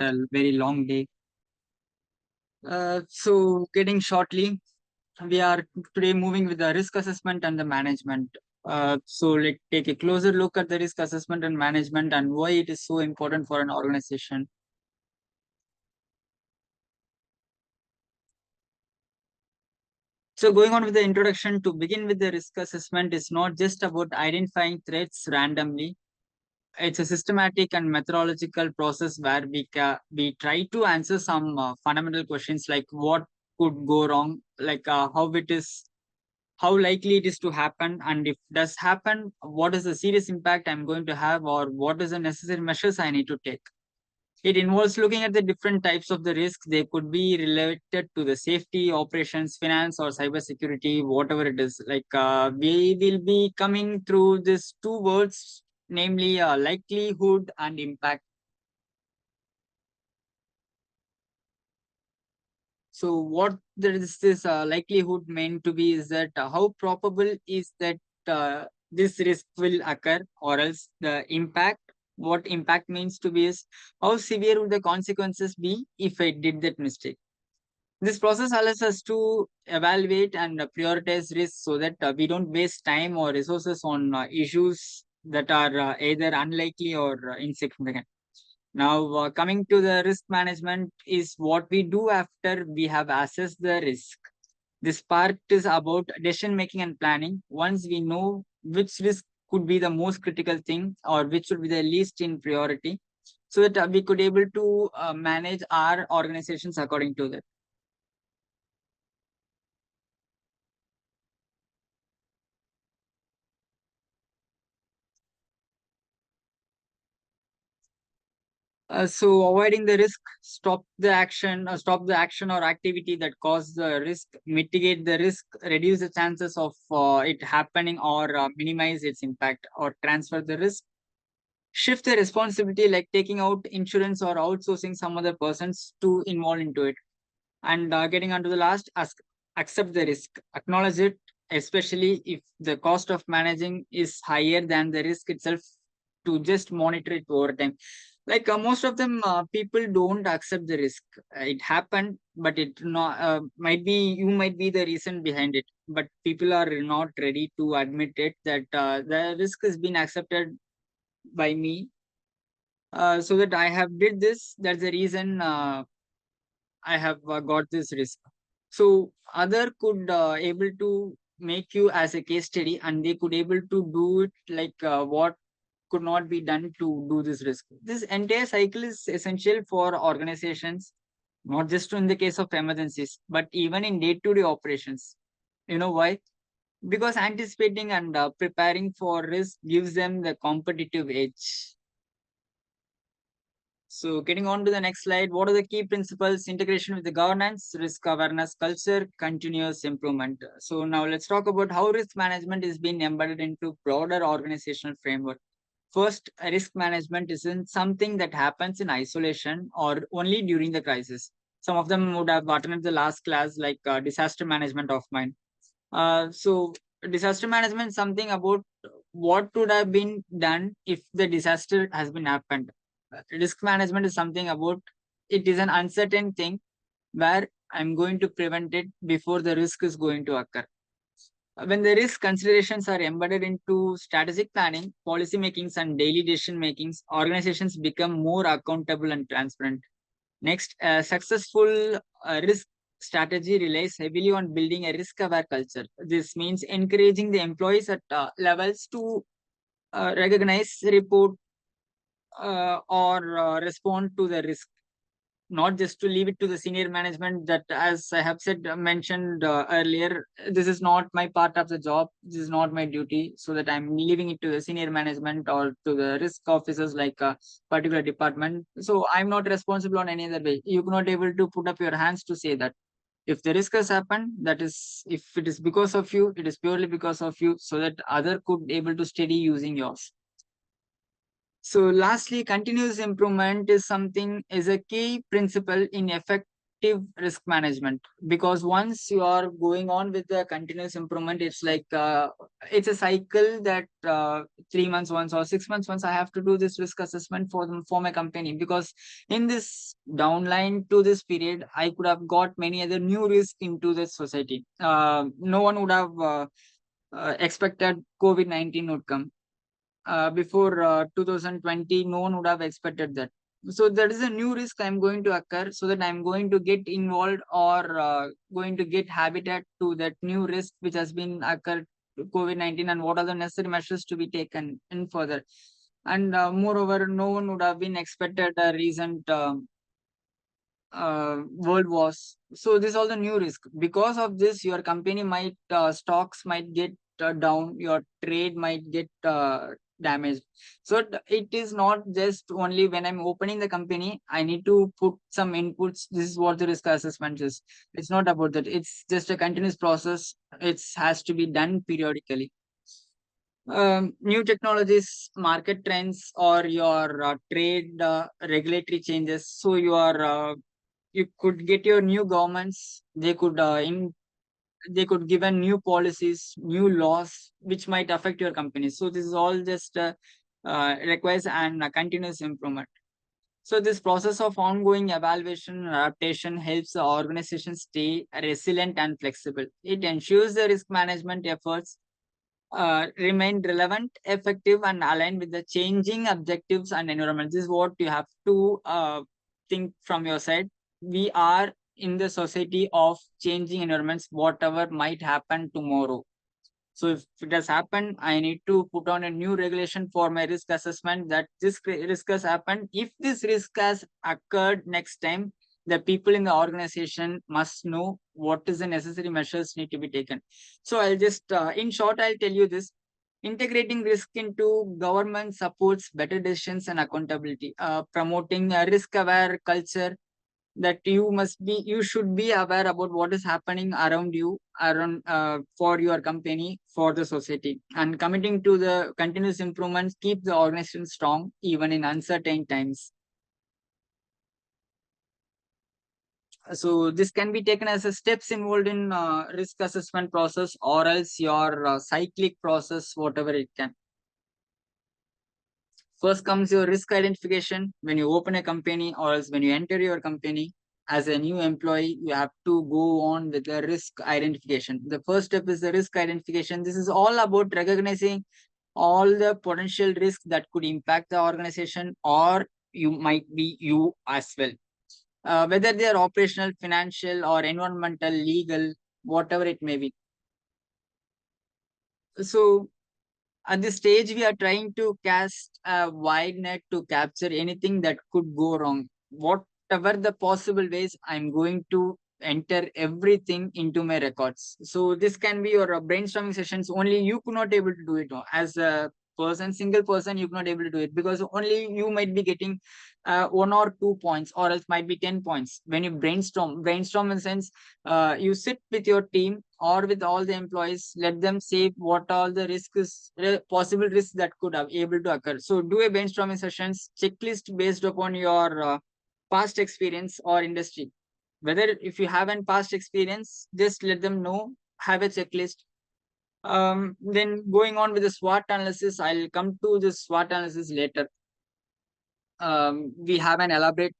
a very long day. So getting shortly, we are today moving with the risk assessment and the management. So let's take a closer look at the risk assessment and management and why it is so important for an organization. So going on with the introduction, to begin with, the risk assessment is not just about identifying threats randomly. It's a systematic and methodological process where we try to answer some fundamental questions like what could go wrong, like how likely it is to happen, and if does happen, what is the serious impact I'm going to have, or what is the necessary measures I need to take. It involves looking at the different types of the risks. They could be related to the safety, operations, finance, or cybersecurity, whatever it is. We will be coming through these two words, namely likelihood and impact. So, what there is this likelihood meant to be is that how probable is that this risk will occur, or else the impact. What impact means to be is how severe would the consequences be if I did that mistake. This process allows us to evaluate and prioritize risks so that we don't waste time or resources on issues that are either unlikely or insignificant. Now, coming to the risk management is what we do after we have assessed the risk. This part is about decision making and planning. Once we know which risk could be the most critical thing or which would be the least in priority, so that we could able to manage our organizations according to that. So avoiding the risk, stop the action or activity that cause the risk, mitigate the risk, reduce the chances of it happening, or minimize its impact, or transfer the risk, shift the responsibility like taking out insurance or outsourcing some other persons to involve into it. And getting onto the last, accept the risk, acknowledge it, especially if the cost of managing is higher than the risk itself, to just monitor it over time. Most of them people don't accept the risk. It happened, but it not might be you might be the reason behind it, but people are not ready to admit it that the risk has been accepted by me, so that I have did this. That's the reason I have got this risk. So other could able to make you as a case study, and they could able to do it what could not be done to do this risk. This entire cycle is essential for organizations, not just in the case of emergencies, but even in day-to-day operations. You know why? Because anticipating and preparing for risk gives them the competitive edge. So, getting on to the next slide, what are the key principles? Integration with the governance, risk awareness culture, continuous improvement. So, now let's talk about how risk management is being embedded into broader organizational framework. First, risk management isn't something that happens in isolation or only during the crisis. Some of them would have attended the last class, like disaster management of mine. So, disaster management is something about what would have been done if the disaster has been happened. Risk management is something about it is an uncertain thing where I'm going to prevent it before the risk is going to occur. When the risk considerations are embedded into strategic planning, policy makings, and daily decision makings, organizations become more accountable and transparent. Next, a successful risk strategy relies heavily on building a risk-aware culture. This means encouraging the employees at levels to recognize, report, or respond to the risk, not just to leave it to the senior management. That, as I have said, mentioned earlier, this is not my part of the job. This is not my duty, so that I'm leaving it to the senior management or to the risk officers, like a particular department. So I'm not responsible on any other way. You cannot able to put up your hands to say that if the risk has happened, that is, if it is because of you, it is purely because of you, so that other could able to steady using yours. So lastly, continuous improvement is a key principle in effect effective risk management, because once you are going on with the continuous improvement, it's like it's a cycle that 3 months once or 6 months once I have to do this risk assessment for them, for my company, because in this downline to this period I could have got many other new risk into the society. No one would have expected COVID-19 would come before 2020. No one would have expected that. So that is a new risk I'm going to occur, so that I'm going to get involved or going to get habitat to that new risk which has been occurred to COVID-19, and what are the necessary measures to be taken in further. And moreover, no one would have been expected a recent world wars. So this is all the new risk. Because of this, your company might stocks might get down, your trade might get damaged. So it is not just only when I'm opening the company, I need to put some inputs. This is what the risk assessment is. It's not about that. It's just a continuous process. It has to be done periodically. New technologies, market trends, or your trade regulatory changes. So you could get your new governments. They could they could give a new policies, new laws which might affect your company. So this is all just requires an continuous improvement. So this process of ongoing evaluation and adaptation helps the organization stay resilient and flexible. It ensures the risk management efforts remain relevant, effective, and aligned with the changing objectives and environment. This is what you have to think from your side. We are in the society of changing environments, whatever might happen tomorrow. So if it has happened, I need to put on a new regulation for my risk assessment, that this risk has happened. If this risk has occurred next time, the people in the organization must know what is the necessary measures need to be taken. So I'll just, in short, I'll tell you this. Integrating risk into government supports better decisions and accountability, promoting a risk aware culture, that you should be aware about what is happening around you, around for your company, for the society, and committing to the continuous improvements keep the organization strong even in uncertain times. So this can be taken as a steps involved in risk assessment process, or else your cyclic process, whatever it can. First comes your risk identification. When you open a company, or else when you enter your company as a new employee, you have to go on with the risk identification. The first step is the risk identification. This is all about recognizing all the potential risks that could impact the organization, or you might be you as well. Whether they are operational, financial, or environmental, legal, whatever it may be. So at this stage, we are trying to cast a wide net to capture anything that could go wrong. Whatever the possible ways, I'm going to enter everything into my records. So this can be your brainstorming sessions. Only you could not able to do it as a person, single person. You could not able to do it, because only you might be getting 1 or 2 points, or else might be 10 points when you brainstorm. Brainstorm in the sense, you sit with your team or with all the employees, let them say what all the risks, possible risks that could have able to occur. So do a brainstorming sessions, checklist based upon your past experience or industry. Whether if you have an past experience, just let them know, have a checklist. Then going on with the SWOT analysis, I'll come to the SWOT analysis later. We have an elaborate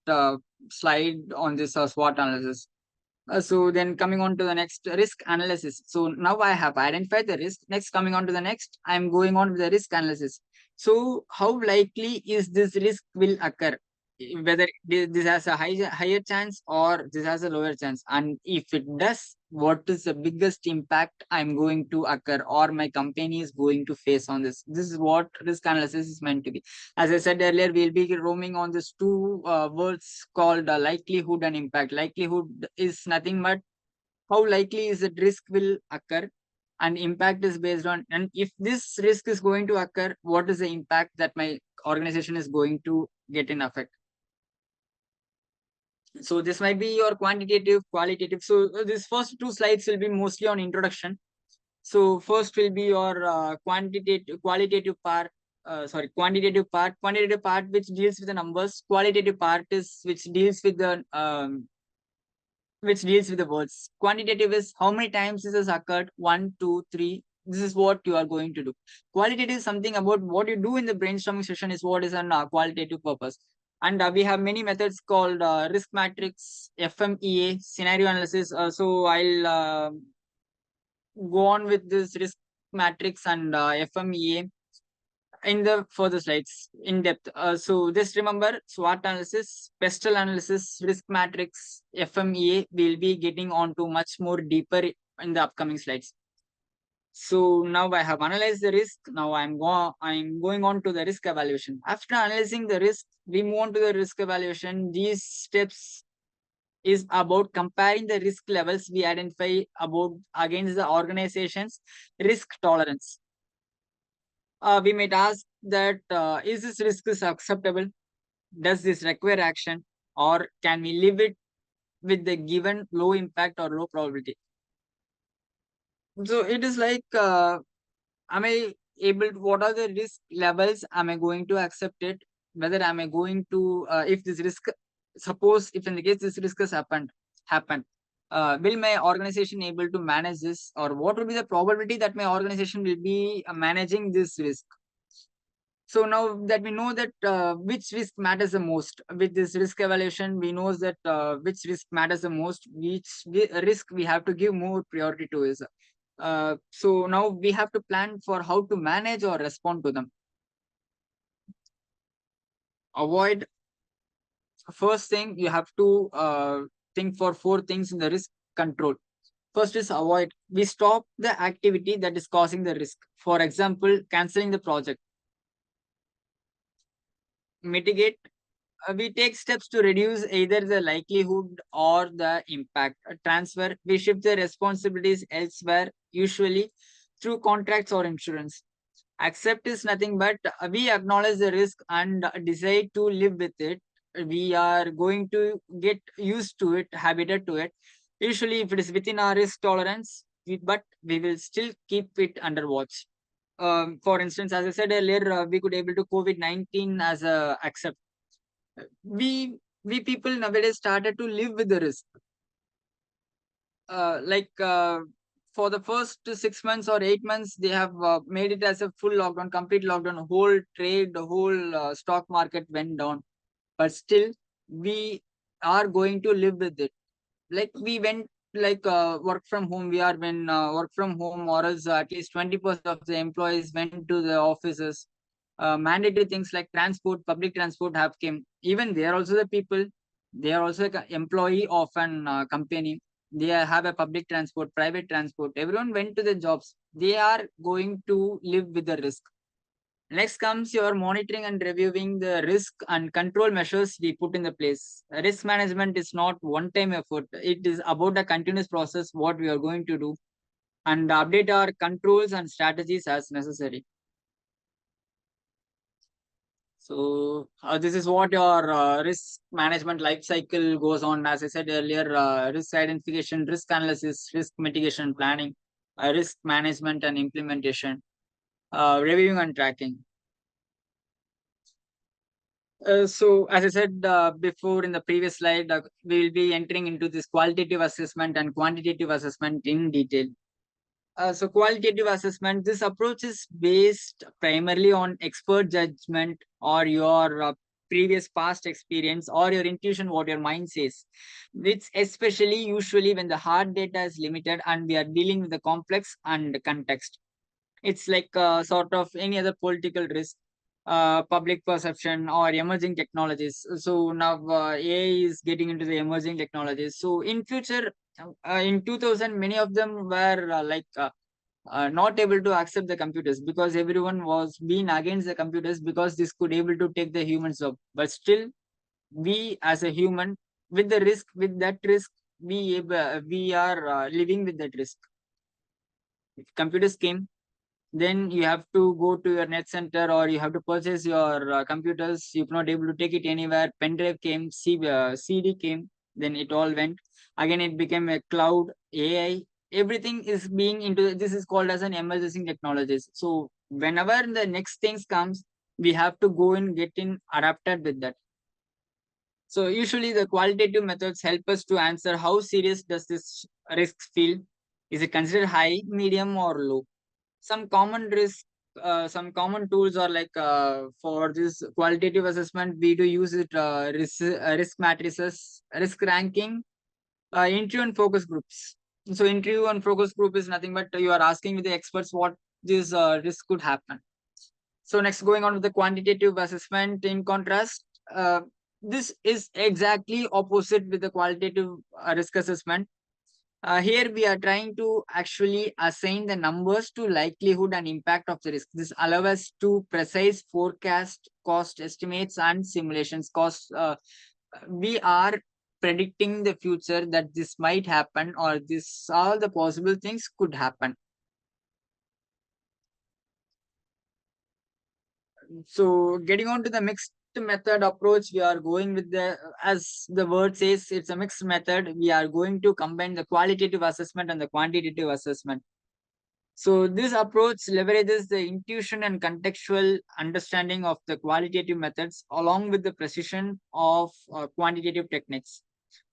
slide on this SWOT analysis. So then coming on to the next, risk analysis. So now I have identified the risk. Next, coming on to the next, I'm going on with the risk analysis. So how likely is this risk will occur? Whether this has a higher chance or this has a lower chance. And if it does, what is the biggest impact I'm going to occur, or my company is going to face on this? This is what risk analysis is meant to be. As I said earlier, we'll be roaming on these two words called likelihood and impact. Likelihood is nothing but how likely is that risk will occur, and impact is based on, and if this risk is going to occur, what is the impact that my organization is going to get in effect. So this might be your quantitative, qualitative. So these first two slides will be mostly on introduction. So first will be your quantitative part. Quantitative part. Quantitative part which deals with the numbers. Qualitative part is which deals with the which deals with the words. Quantitative is how many times this has occurred. One, two, three. This is what you are going to do. Qualitative is something about what you do in the brainstorming session is what is an qualitative purpose. And we have many methods called risk matrix, FMEA, scenario analysis. So I'll go on with this risk matrix and FMEA in the further slides in depth. So just remember SWOT analysis, pestle analysis, risk matrix, FMEA. We'll be getting on to much more deeper in the upcoming slides. So now I have analyzed the risk. Now I'm going on to the risk evaluation. After analyzing the risk, we move on to the risk evaluation. These steps is about comparing the risk levels we identify about against the organization's risk tolerance. We might ask that is this risk is acceptable? Does this require action, or can we live it with the given low impact or low probability? So it is like, am I able? What are the risk levels? Am I going to accept it? Whether am I going to, if this risk, suppose if in the case this risk has happened, will my organization able to manage this, or what will be the probability that my organization will be managing this risk? So now that we know that which risk matters the most with this risk evaluation, we know that which risk matters the most, risk we have to give more priority to is. So now we have to plan for how to manage or respond to them. Avoid, first thing you have to think for four things in the risk control. First is avoid. We stop the activity that is causing the risk. For example, canceling the project. Mitigate, we take steps to reduce either the likelihood or the impact. Transfer, we shift the responsibilities elsewhere, usually through contracts or insurance. Accept is nothing but we acknowledge the risk and decide to live with it. We are going to get used to it, habited to it. Usually, if it is within our risk tolerance, but we will still keep it under watch. For instance, as I said earlier, we could able to COVID-19 as a accept. We people nowadays started to live with the risk. Like for the first 6 months or 8 months, they have made it as a full lockdown, complete lockdown. Whole trade, the whole stock market went down. But still, we are going to live with it. Like we went like work from home. We are when work from home, or else at least 20% of the employees went to the offices. Mandatory things like transport, public transport have came. Even they are also the people. They are also like employee of an company. They have a public transport, private transport. Everyone went to the jobs. They are going to live with the risk. Next comes your monitoring and reviewing the risk and control measures we put in the place. Risk management is not one-time effort. It is about a continuous process, what we are going to do, and update our controls and strategies as necessary. So this is what your risk management life cycle goes on. As I said earlier, risk identification, risk analysis, risk mitigation planning, risk management and implementation, reviewing and tracking. So, as I said before in the previous slide, we will be entering into this qualitative assessment and quantitative assessment in detail. So, qualitative assessment, this approach is based primarily on expert judgment or your previous past experience or your intuition, what your mind says. It's especially usually when the hard data is limited and we are dealing with the complex and context. It's like sort of any other political risk, public perception, or emerging technologies. So now AI is getting into the emerging technologies. So in future, in 2000, many of them were not able to accept the computers because everyone was being against the computers because this could able to take the human job. But still, we as a human, with that risk, we are living with that risk. If computers came, then you have to go to your net center or you have to purchase your computers. You cannot able to take it anywhere. Pen drive came, CD came, then it all went. Again, it became a cloud, AI. Everything is being into this is called as an emerging technologies. So whenever the next things comes, we have to go and get in adapted with that. So usually the qualitative methods help us to answer how serious does this risk feel. Is it considered high, medium, or low? Some common some common tools are like for this qualitative assessment, we do use it risk matrices, risk ranking, interview and focus groups. So interview and focus group is nothing but you are asking with the experts what this risk could happen. So next, going on with the quantitative assessment, in contrast, this is exactly opposite with the qualitative risk assessment. Here we are trying to actually assign the numbers to likelihood and impact of the risk. This allows us to precise forecast, cost estimates, and simulations. Cost we are predicting the future that this might happen, or this all the possible things could happen. So getting on to the mixed method approach, we are going with the, as the word says, it's a mixed method. We are going to combine the qualitative assessment and the quantitative assessment. So this approach leverages the intuition and contextual understanding of the qualitative methods along with the precision of quantitative techniques.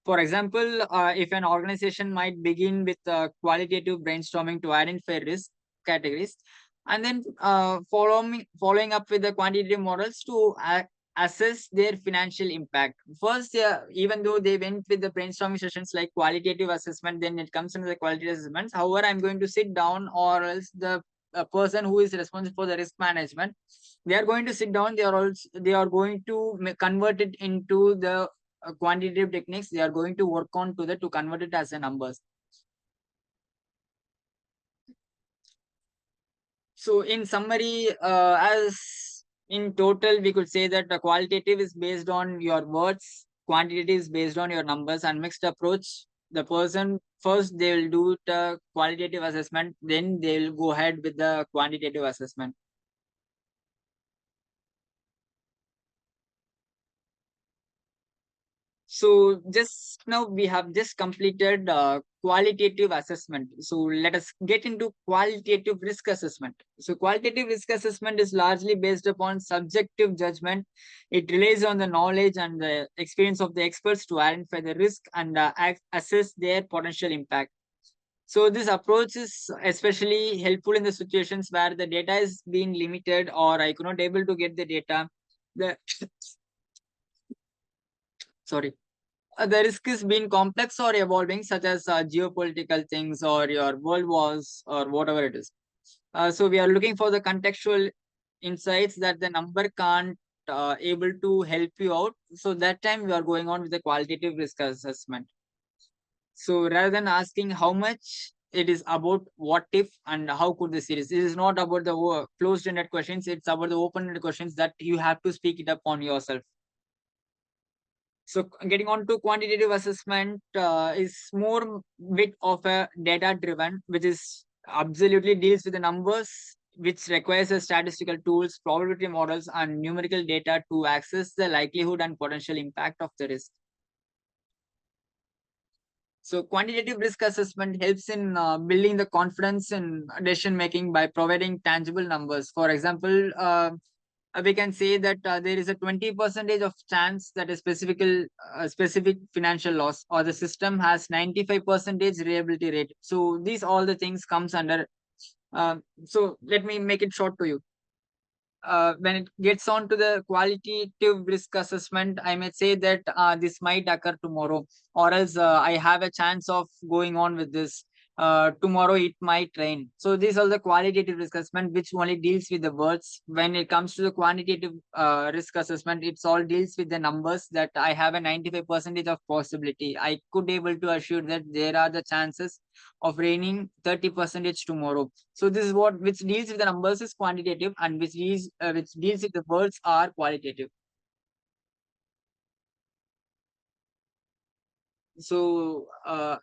For example, if an organization might begin with qualitative brainstorming to identify risk categories, and then following up with the quantitative models to assess their financial impact. First, even though they went with the brainstorming sessions like qualitative assessment, then it comes into the qualitative assessments. However, I'm going to sit down, or else the person who is responsible for the risk management, they are going to sit down. They are going to convert it into the quantitative techniques. They are going to work on to convert it as a numbers. So in summary, as in total, we could say that the qualitative is based on your words, quantitative is based on your numbers, and mixed approach. The person first they will do the qualitative assessment, then they will go ahead with the quantitative assessment. So just now we have just completed qualitative assessment. So let us get into qualitative risk assessment. So qualitative risk assessment is largely based upon subjective judgment. It relies on the knowledge and the experience of the experts to identify the risk and assess their potential impact. So this approach is especially helpful in the situations where the data is being limited or I could not able to get the data. The sorry, the risk is being complex or evolving, such as geopolitical things or your world wars or whatever it is. So we are looking for the contextual insights that the number can't able to help you out. So that time we are going on with the qualitative risk assessment. So rather than asking how much, it is about what if and how could the series. It is not about the closed-ended questions. It's about the open-ended questions that you have to speak it up on yourself. So getting on to quantitative assessment is more bit of a data driven, which is absolutely deals with the numbers, which requires a statistical tools, probability models, and numerical data to access the likelihood and potential impact of the risk. So quantitative risk assessment helps in building the confidence in decision making by providing tangible numbers. For example, we can say that there is a 20% of chance that a specific financial loss or the system has 95% reliability rate. So these all the things comes under. So let me make it short to you. When it gets on to the qualitative risk assessment, I may say that this might occur tomorrow, or else I have a chance of going on with this. Tomorrow it might rain. So these are the qualitative risk assessment, which only deals with the words. When it comes to the quantitative risk assessment, it's all deals with the numbers that I have a 95% of possibility. I could able to assure that there are the chances of raining 30% tomorrow. So this is what which deals with the numbers is quantitative, and which deals with the words are qualitative. So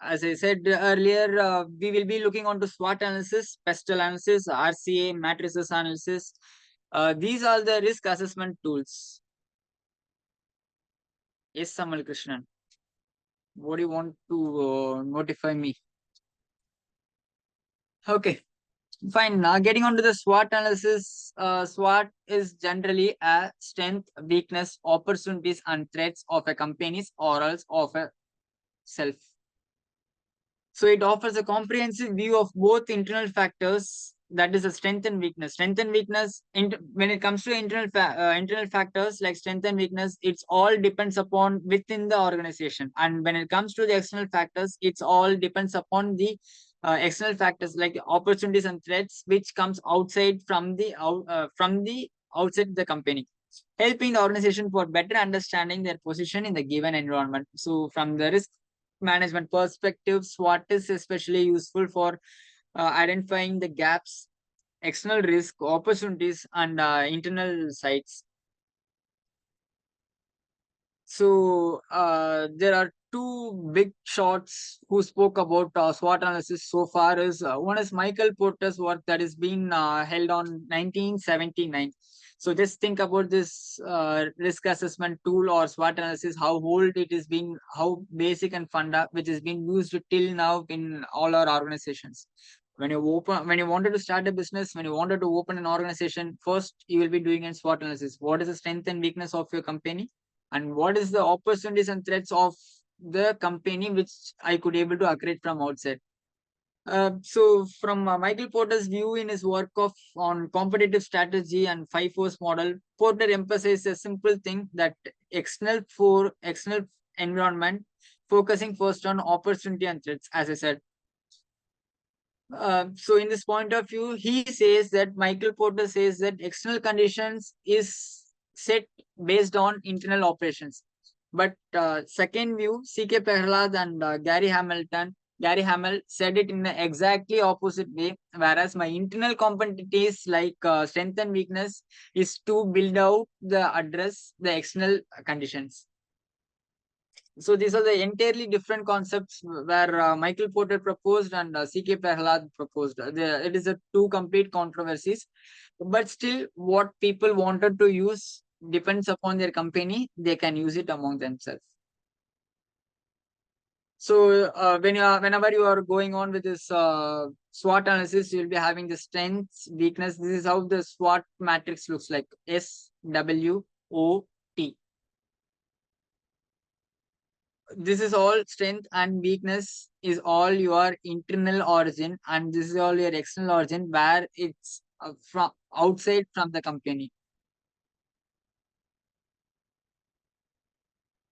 as I said earlier, we will be looking on to SWOT analysis, pest analysis, RCA, matrices analysis. These are the risk assessment tools. Yes, Samal Krishnan. What do you want to notify me? Okay. Fine. Now, getting on to the SWOT analysis, SWOT is generally a strength, weakness, opportunities, and threats of a company's or else of a self. So it offers a comprehensive view of both internal factors, that is a strength and weakness. Strength and weakness, when it comes to internal factors like strength and weakness, it's all depends upon within the organization. And when it comes to the external factors, it's all depends upon the external factors like opportunities and threats, which comes outside from the outside the company, helping the organization for better understanding their position in the given environment. So from the risk management perspective, SWOT is especially useful for identifying the gaps, external risk, opportunities, and internal sites. So there are two big shots who spoke about SWOT analysis so far. Is one is Michael Porter's work that is being held on 1979. So just think about this risk assessment tool or SWOT analysis, how old it is being, how basic and funda, which is being used till now in all our organizations. When you wanted to start a business, when you wanted to open an organization, first you will be doing a SWOT analysis. What is the strength and weakness of your company? And what is the opportunities and threats of the company which I could able to accrete from outside. So from Michael Porter's view in his work of on competitive strategy and five force model, Porter emphasizes a simple thing that external environment, focusing first on opportunity and threats, as I said. So in this point of view, he says that Michael Porter says that external conditions is set based on internal operations. But second view, C.K. Prahalad and Gary Hamel said it in an exactly opposite way. Whereas my internal competencies like strength and weakness is to build out the address the external conditions. So these are the entirely different concepts where Michael Porter proposed and C.K. Prahalad proposed. It is a two complete controversies, but still, what people wanted to use depends upon their company. They can use it among themselves. So whenever you are going on with this SWOT analysis, you'll be having the strengths, weakness. This is how the SWOT matrix looks like: SWOT. This is all strength and weakness is all your internal origin, and this is all your external origin where it's from outside from the company.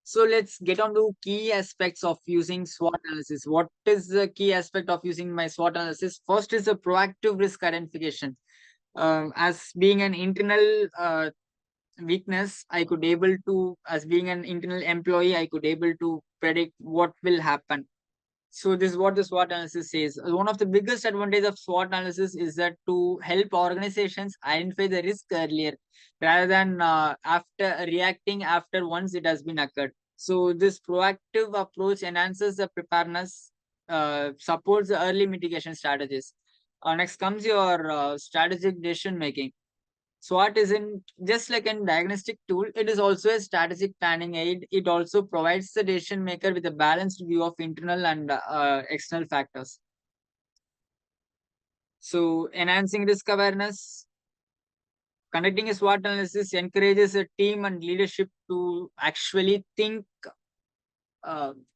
So let's get on to key aspects of using SWOT analysis. What is the key aspect of using my SWOT analysis? First is the proactive risk identification. As being an internal weakness, I could able to, as being an internal employee, I could able to predict what will happen. So this is what the SWOT analysis says. One of the biggest advantage of SWOT analysis is that to help organizations identify the risk earlier rather than after reacting after once it has been occurred. So this proactive approach enhances the preparedness, supports the early mitigation strategies. Next comes your strategic decision making. SWOT isn't just like a diagnostic tool, it is also a strategic planning aid. It also provides the decision maker with a balanced view of internal and external factors. So, enhancing risk awareness, conducting a SWOT analysis encourages a team and leadership to actually think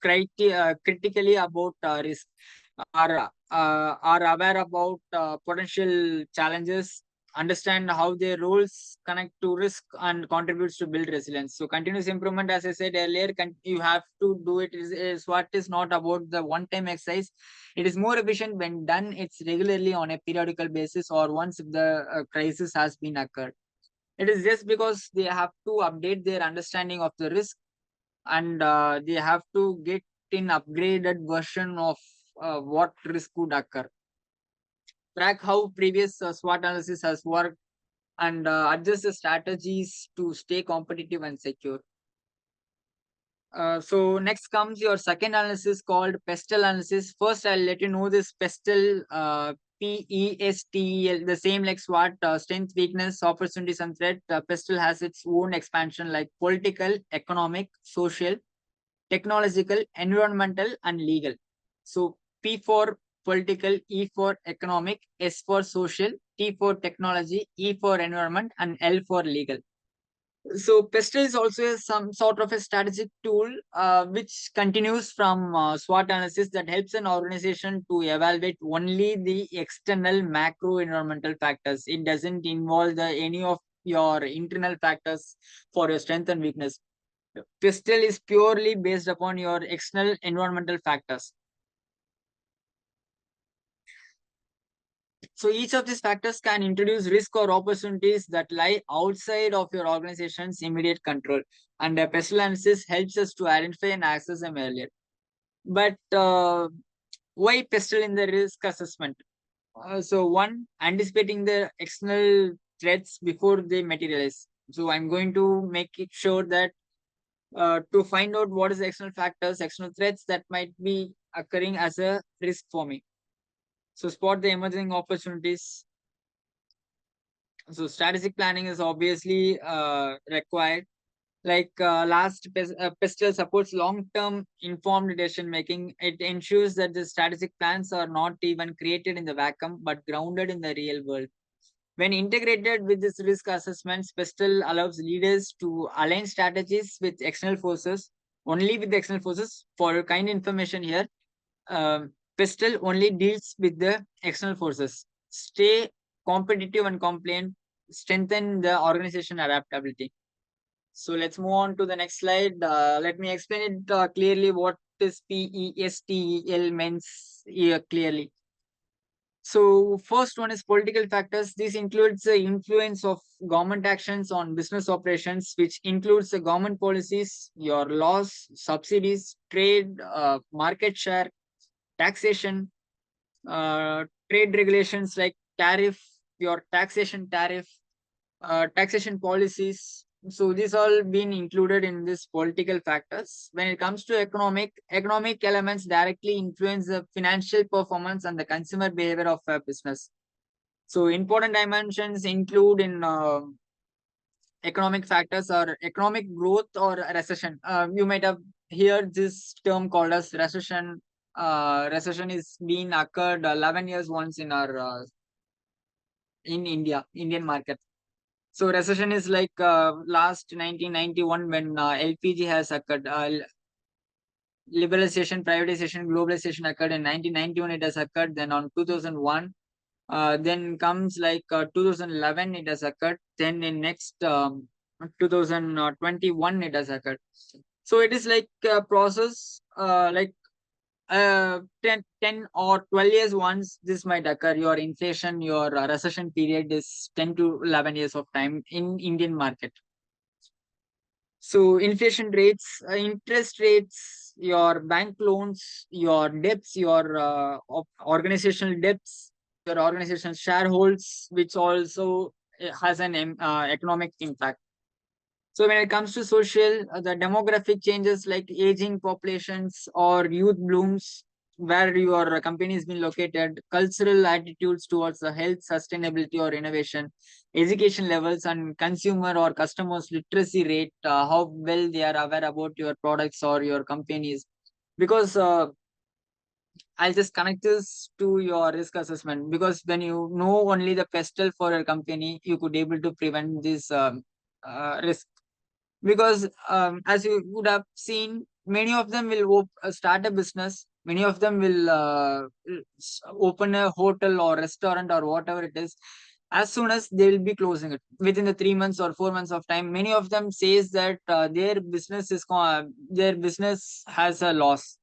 critically about risk, are aware about potential challenges, understand how their roles connect to risk and contributes to build resilience. So continuous improvement, as I said earlier, you have to do it. Is what is not about the one-time exercise. It is more efficient when done. It's regularly on a periodical basis or once if the crisis has been occurred. It is just because they have to update their understanding of the risk and they have to get in upgraded version of what risk could occur. Track how previous SWOT analysis has worked and adjust the strategies to stay competitive and secure. So next comes your second analysis called pestle analysis. First, I'll let you know this pestle, PESTEL, the same like SWOT, strength, weakness, opportunities, and threat. Pestle has its own expansion like political, economic, social, technological, environmental, and legal. So P for political, E for economic, S for social, T for technology, E for environment, and L for legal. So PESTEL is also some sort of a strategic tool which continues from SWOT analysis that helps an organization to evaluate only the external macro environmental factors. It doesn't involve any of your internal factors for your strength and weakness. PESTEL is purely based upon your external environmental factors. So each of these factors can introduce risk or opportunities that lie outside of your organization's immediate control. And pestle analysis helps us to identify and access them earlier. But why pestle in the risk assessment? So one, anticipating the external threats before they materialize. So I'm going to make it sure that to find out what is the external factors, external threats that might be occurring as a risk for me. So spot the emerging opportunities. So strategic planning is obviously required. Like Pestle supports long-term informed decision making. It ensures that the strategic plans are not even created in the vacuum, but grounded in the real world. When integrated with this risk assessment, Pestle allows leaders to align strategies with external forces, only with the external forces. For kind information here, Pestle only deals with the external forces. Stay competitive and compliant, strengthen the organization adaptability. So let's move on to the next slide. Let me explain it clearly what is PESTEL means here clearly. So first one is political factors. This includes the influence of government actions on business operations, which includes the government policies, your laws, subsidies, trade, market share, taxation, trade regulations like tariff, your taxation policies. So these all been included in this political factors. When it comes to economic elements directly influence the financial performance and the consumer behavior of a business. So important dimensions include in economic factors or economic growth or recession. You might have heard this term called as recession. Recession is being occurred 11 years once in our in Indian market. So recession is like last 1991 when LPG has occurred. Liberalization, privatization, globalization occurred in 1991. It has occurred. Then on 2001, then comes like 2011. It has occurred. Then in next 2021, it has occurred. So it is like a process like 10 or 12 years once this might occur. Your inflation, your recession period is 10 to 11 years of time in Indian market. So inflation rates, interest rates, your bank loans, your debts, your organizational debts, your organizational shareholds, which also has an economic impact. So when it comes to social, the demographic changes like aging populations or youth blooms, where your company has been located, cultural attitudes towards the health, sustainability or innovation, education levels and consumer or customers literacy rate, how well they are aware about your products or your companies. Because I'll just connect this to your risk assessment, because when you know only the pestle for your company, you could able to prevent this risk. Because as you would have seen, many of them will start a business, many of them will open a hotel or restaurant or whatever it is. As soon as they will be closing it within the 3 months or 4 months of time, many of them says that their business has a loss,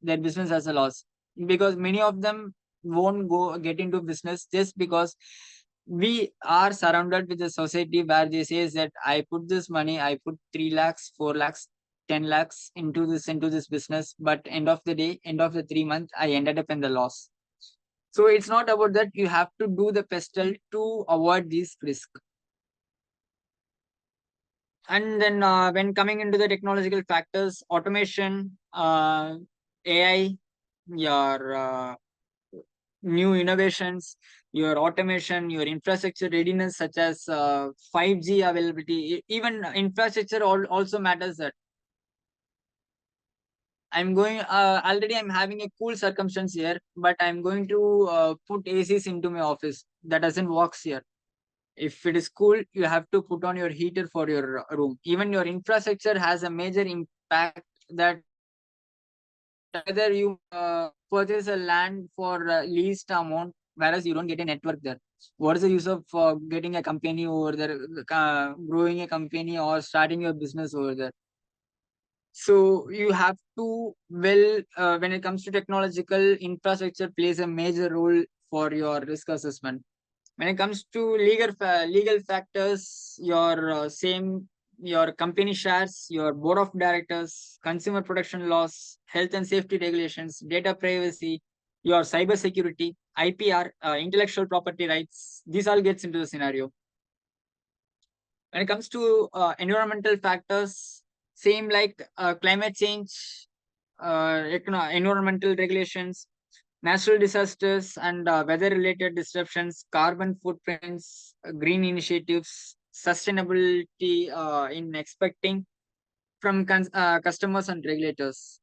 because many of them won't go get into business just because we are surrounded with a society where they says that I put this money, I put 3 lakhs, 4 lakhs, 10 lakhs into this business, but end of the day, end of the 3 months, I ended up in the loss. So it's not about that. You have to do the pestle to avoid this risk. And then when coming into the technological factors, automation, AI, your new innovations, your automation, your infrastructure readiness, such as 5G availability, even infrastructure also matters that. I'm going, already I'm having a cool circumstance here, but I'm going to put ACs into my office. That doesn't work here. If it is cool, you have to put on your heater for your room. Even your infrastructure has a major impact that whether you purchase a land for least amount, whereas you don't get a network there. What is the use of getting a company over there, growing a company or starting your business over there? So you have to, well, when it comes to technological infrastructure, plays a major role for your risk assessment. When it comes to legal factors, your company shares, your board of directors, consumer protection laws, health and safety regulations, data privacy, your cyber security, IPR, intellectual property rights, these all gets into the scenario. When it comes to environmental factors, same like climate change, environmental regulations, natural disasters and weather-related disruptions, carbon footprints, green initiatives, sustainability in expecting from customers and regulators.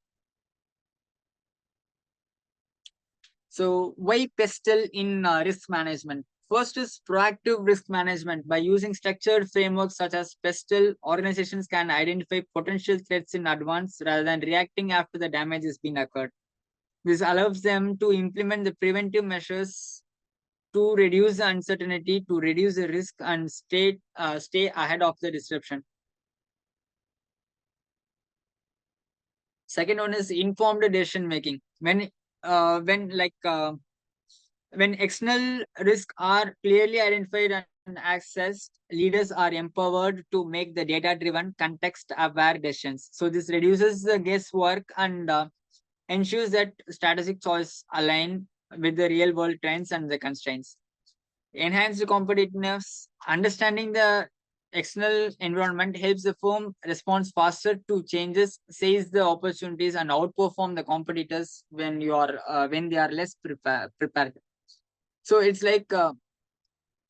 So, why PESTEL in risk management? First is proactive risk management. By using structured frameworks such as PESTEL, organizations can identify potential threats in advance rather than reacting after the damage has been occurred. This allows them to implement the preventive measures to reduce the uncertainty, to reduce the risk, and stay ahead of the disruption. Second one is informed decision making. When external risks are clearly identified and accessed, leaders are empowered to make the data driven, context aware decisions. So this reduces the guesswork and ensures that strategic choice align with the real world trends and the constraints. Enhanced competitiveness, understanding the external environment helps the firm respond faster to changes, seize the opportunities, and outperform the competitors when they are less prepared. So it's like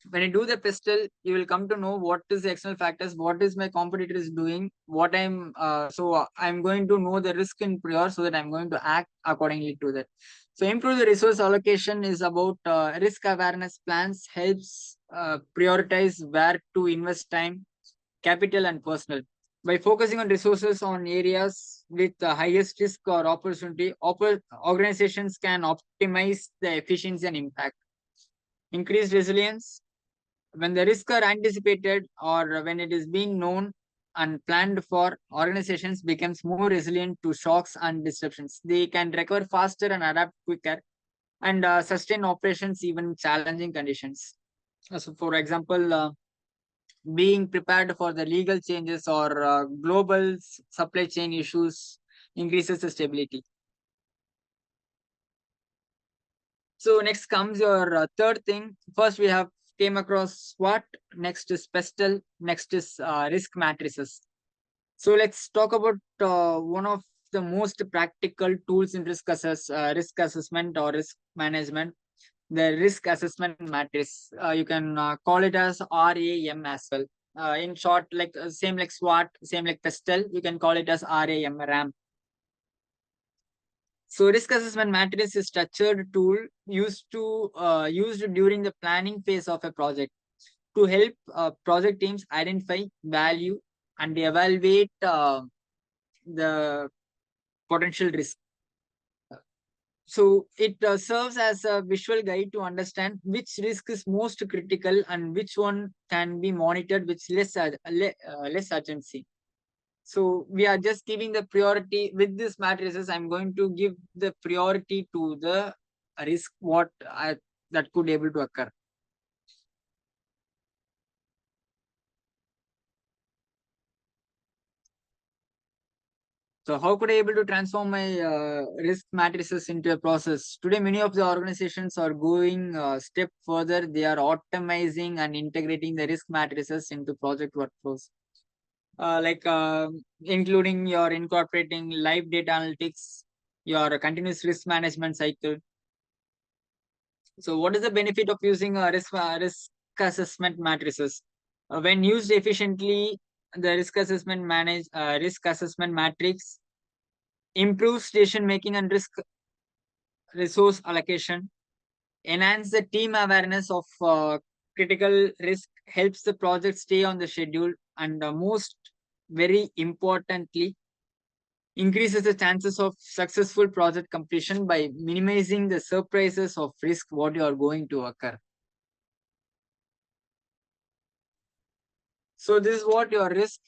when you do the pistol, you will come to know what is the external factors, what is my competitor is doing, what I'm going to know the risk in prior so that I'm going to act accordingly to that. So improve the resource allocation is about risk awareness plans helps prioritize where to invest time, capital and personal. By focusing on resources on areas with the highest risk or opportunity, organizations can optimize the efficiency and impact. Increased resilience, when the risks are anticipated or when it is being known and planned for, organizations becomes more resilient to shocks and disruptions. They can recover faster and adapt quicker and sustain operations even in challenging conditions. So, for example, being prepared for the legal changes or global supply chain issues increases the stability. So next comes your third thing. First we have came across SWOT. Next is PESTEL. Next is risk matrices. So let's talk about one of the most practical tools in risk assessment or risk management, the risk assessment matrix. You can call it as RAM as well. In short, like same like SWOT, same like PESTEL, you can call it as RAM. So risk assessment matrix is structured tool used during the planning phase of a project to help project teams identify value and evaluate the potential risk. So it serves as a visual guide to understand which risk is most critical and which one can be monitored with less urgency. So we are just giving the priority with this matrices. I'm going to give the priority to the risk that could able to occur. So how could I able to transform my risk matrices into a process? Today, many of the organizations are going a step further. They are optimizing and integrating the risk matrices into project workflows. Including your incorporating live data analytics, your continuous risk management cycle. So, what is the benefit of using a risk assessment matrices? When used efficiently, the risk assessment matrix improves decision making and risk resource allocation, enhance the team awareness of critical risk, helps the project stay on the schedule, and most very importantly, increases the chances of successful project completion by minimizing the surprises of risk what you are going to occur. So this is what your risk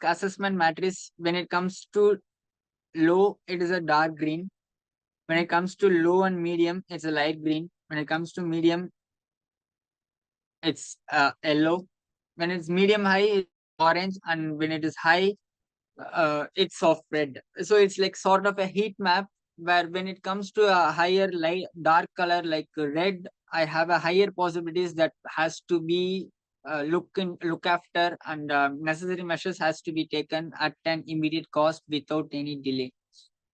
assessment matrix. When it comes to low, it is a dark green. When it comes to low and medium, it's a light green. When it comes to medium, it's yellow. When it's medium high, it's orange, and when it is high, it's soft red. So it's like sort of a heat map where when it comes to a higher light dark color like red, I have a higher possibilities that has to be look after, and necessary measures has to be taken at an immediate cost without any delay.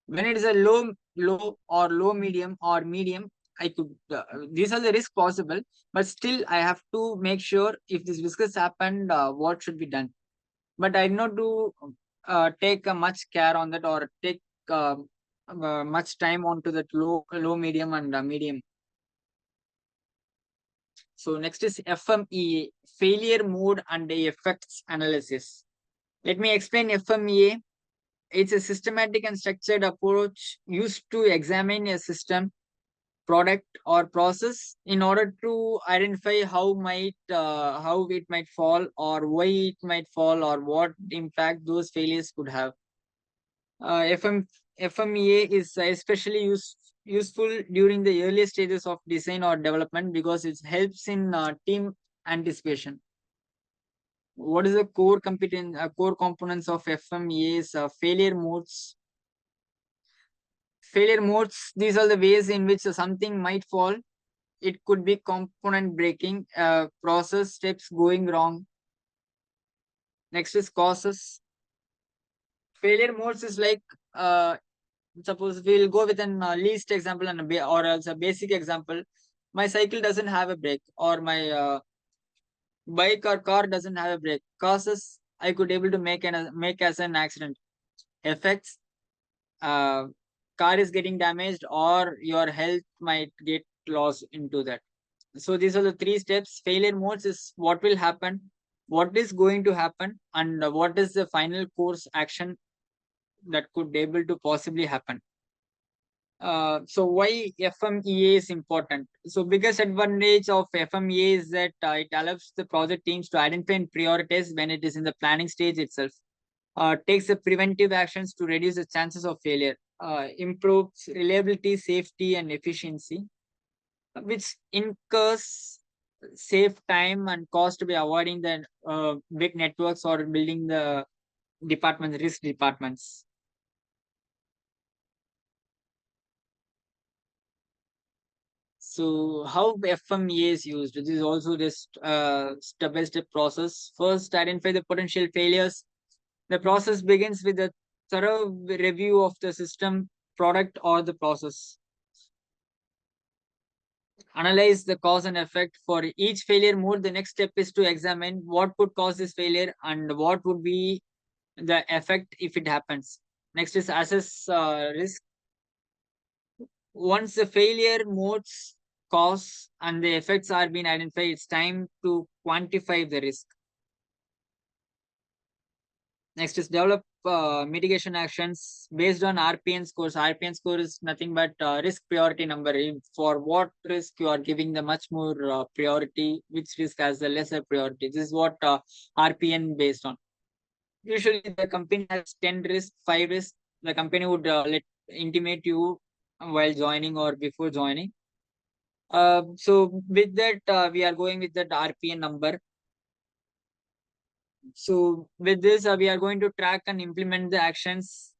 When it is a low medium or medium, I could these are the risk possible, but still I have to make sure if this risk has happened, what should be done. But I not do take much care on that, or take much time onto that low medium and medium. So next is FMEA, failure mode and effects analysis. Let me explain FMEA. It's a systematic and structured approach used to examine a system, product, or process in order to identify how it might fall, or why it might fall, or what impact those failures could have. FMEA is especially useful during the early stages of design or development because it helps in team anticipation. What is the core components of FMEA is failure modes. Failure modes, these are the ways in which something might fall. It could be component breaking, process steps going wrong. Next is causes. Failure modes is like suppose we'll go with an least example and or else a basic example. My cycle doesn't have a brake, or my bike or car doesn't have a brake. Causes, I could able to make as an accident. Effects, uh, car is getting damaged, or your health might get lost into that. So these are the three steps. Failure modes is what will happen, what is going to happen, and what is the final course action that could able to possibly happen. So why FMEA is important? So biggest advantage of FMEA is that it allows the project teams to identify and prioritize when it is in the planning stage itself. Takes the preventive actions to reduce the chances of failure. Improves reliability, safety, and efficiency, which incurs save time and cost by avoiding the big networks or building the risk departments. So how FMEA is used? This is also just step-by-step process. First, identify the potential failures. The process begins with a thorough review of the system, product, or the process. Analyze the cause and effect for each failure mode. The next step is to examine what could cause this failure and what would be the effect if it happens. Next is assess risk. Once the failure modes, cause, and the effects are being identified, it's time to quantify the risk. Next is develop mitigation actions based on RPN scores. RPN score is nothing but risk priority number. For what risk you are giving the much more priority, which risk has the lesser priority. This is what RPN based on. Usually the company has 10 risk, 5 risk. The company would let intimate you while joining or before joining. So with that, we are going with that RPN number. So with this, we are going to track and implement the actions.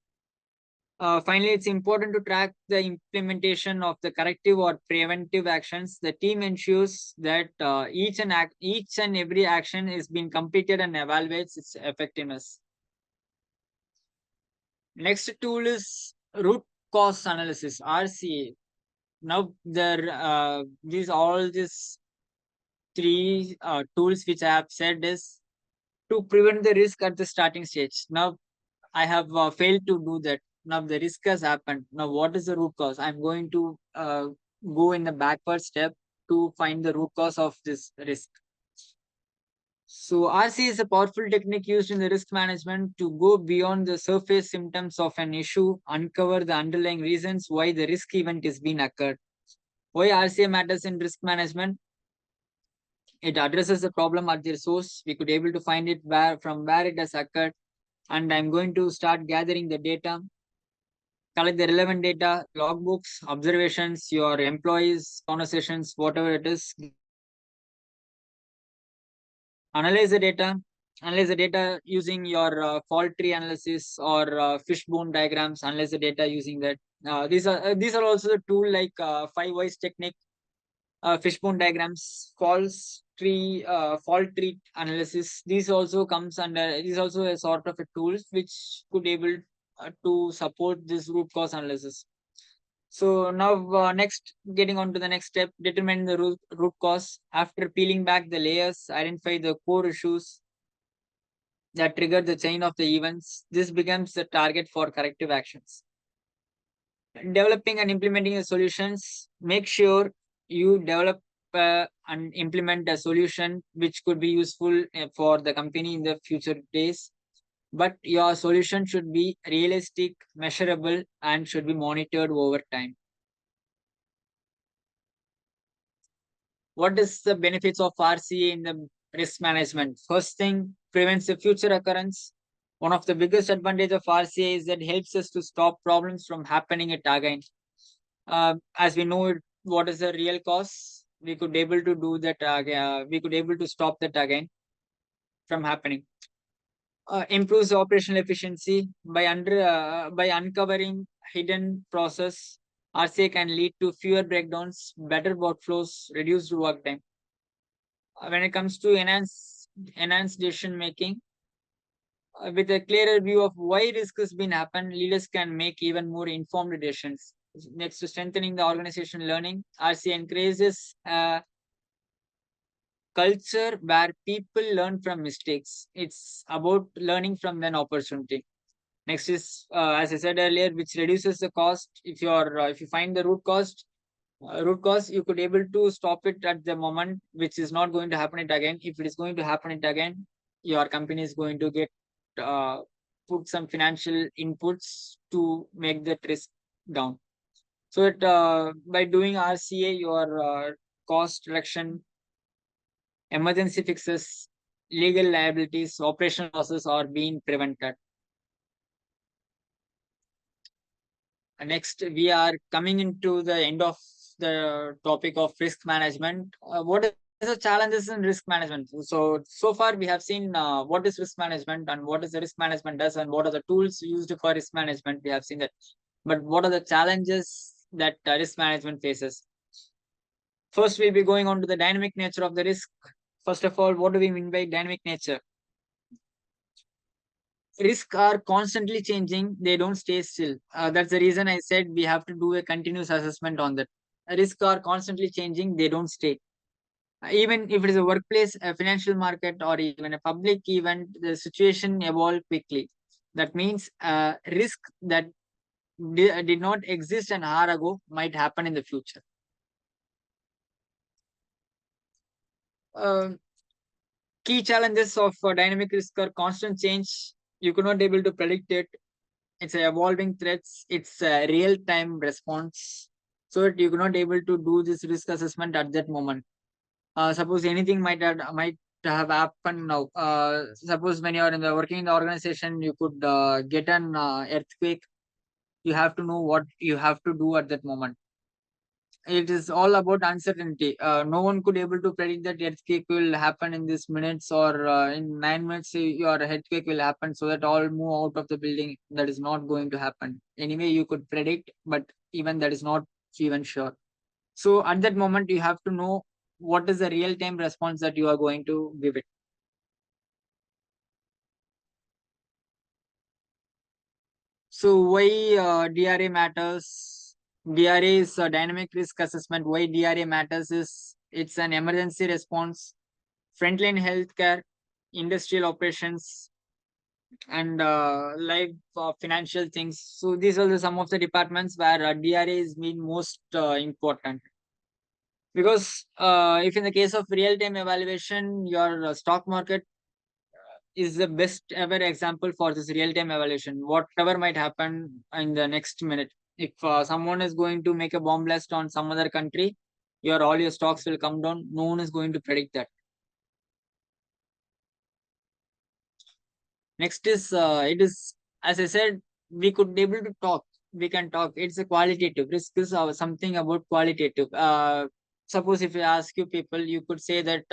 Finally, it's important to track the implementation of the corrective or preventive actions. The team ensures that each and every action is being completed and evaluates its effectiveness. Next tool is root cause analysis, RCA. Now there these three tools which I have said is to prevent the risk at the starting stage. Now I have failed to do that. Now the risk has happened. Now what is the root cause? I'm going to go in the backward step to find the root cause of this risk. So RC is a powerful technique used in the risk management to go beyond the surface symptoms of an issue, uncover the underlying reasons why the risk event is being occurred. Why RCA matters in risk management? It addresses the problem at their source. We could able to find it from where it has occurred, and I'm going to start gathering the data, collect the relevant data, logbooks, observations, your employees, conversations, whatever it is, analyze the data, analyze the data using your fault tree analysis or fishbone diagrams, analyze the data using that. These are also the tool like 5 whys technique, fishbone diagrams, fault tree analysis. These also comes under, these also a sort of a tools which could able to support this root cause analysis. So now next, getting on to the next step, determine the root cause. After peeling back the layers, identify the core issues that trigger the chain of the events. This becomes the target for corrective actions. Developing and implementing the solutions, make sure you develop and implement a solution which could be useful for the company in the future days. But your solution should be realistic, measurable, and should be monitored over time. What is the benefits of RCA in the risk management? First thing, prevents the future occurrence. One of the biggest advantage of RCA is that it helps us to stop problems from happening it again. As we know what is the real cause, we could able to do that. We could able to stop that again from happening. Improves operational efficiency by uncovering hidden process. RCA can lead to fewer breakdowns, better workflows, reduced work time. When it comes to enhanced decision making, with a clearer view of why risk has been happened, leaders can make even more informed decisions. Next, to strengthening the organization learning, RC encourages culture where people learn from mistakes. It's about learning from an opportunity. Next is, as I said earlier, which reduces the cost. If you find the root cause, you could able to stop it at the moment, which is not going to happen it again. If it is going to happen it again, your company is going to get uh, put some financial inputs to make that risk down. So that by doing RCA, your cost reduction, emergency fixes, legal liabilities, operational losses are being prevented. Next, we are coming into the end of the topic of risk management. What is the challenges in risk management? So far we have seen what is risk management and what is the risk management does and what are the tools used for risk management. We have seen that, but what are the challenges that risk management faces? First, we'll be going on to the dynamic nature of the risk. First of all, what do we mean by dynamic nature? Risks are constantly changing, they don't stay still. That's the reason I said we have to do a continuous assessment on that. Risks are constantly changing, they don't stay. Even if it is a workplace, a financial market, or even a public event, the situation evolve quickly. That means risk that did not exist an hour ago might happen in the future. Uh, Key challenges of dynamic risk are constant change. You could not able to predict it. It's a evolving threats. It's a real time response. So that you could not able to do this risk assessment at that moment. Suppose anything might have happened now. Suppose when you are in the working in the organization, you could get an earthquake. You have to know what you have to do at that moment. It is all about uncertainty. No one could able to predict that earthquake will happen in this minutes or in 9 minutes. Your earthquake will happen, so that all move out of the building. That is not going to happen. Anyway, you could predict, but even that is not even sure. So at that moment, you have to know what is the real time response that you are going to give it. So why DRA matters? DRA is a dynamic risk assessment. Why DRA matters is it's an emergency response, frontline healthcare, industrial operations, and life financial things. So these are some of the departments where DRA is being most important. Because if in the case of real time evaluation, your stock market is the best ever example for this real time evaluation. Whatever might happen in the next minute. If someone is going to make a bomb blast on some other country, your all your stocks will come down. No one is going to predict that. Next is it is, as I said, we could be able to talk. We can talk. It's a qualitative. Risk is something about qualitative. Suppose if you ask you people, you could say that